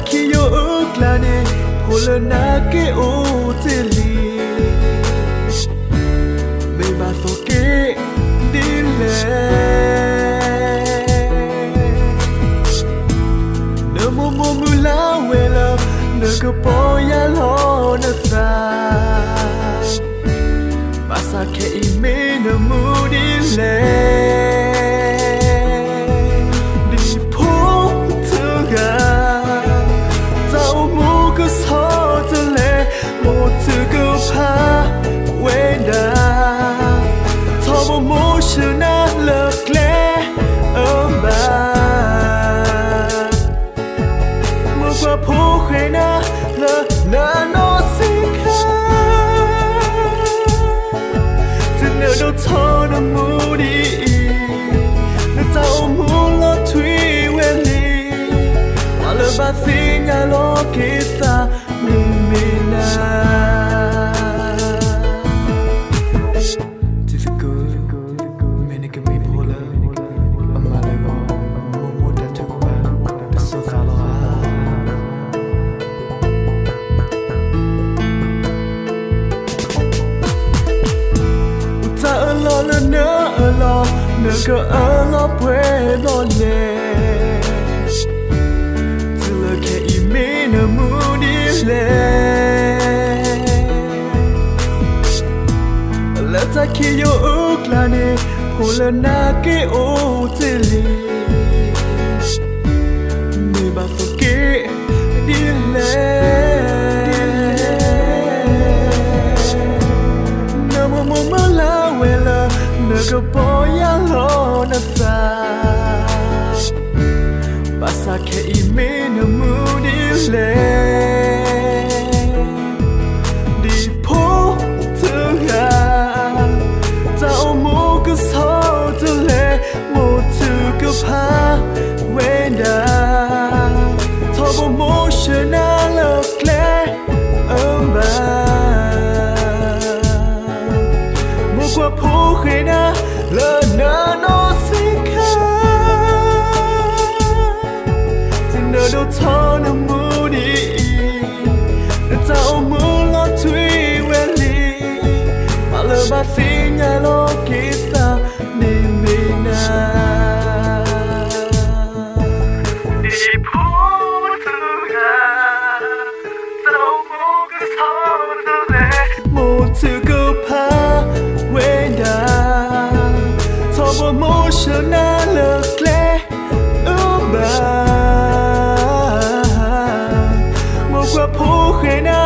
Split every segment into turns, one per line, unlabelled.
Ki yo uklane polo na ke o teli me ba so ke dile no mo mula wela no ko po ya lo na sa basa ke ime no mu dile Singa lo kita mimina Tifiko mene ke mi bola amale go momo da tukwa da so kala ta lo na lo na ko lo pwe lo le Ki yo uklane polo na ke o teli me ba so ke dile na mo la wela na ko po ya lo na sa basa ke ime na mu dile Singa lo kita nimina Di Portugal Tao mo ka sordale Mo tu ko pa wenda Tobo mo shana lo kle umba Mo kwa po khena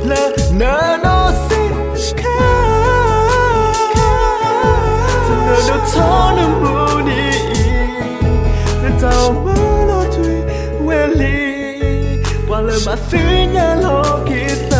la na no sinka Turn the moon in Tao mo lo tui weli While my finger lock is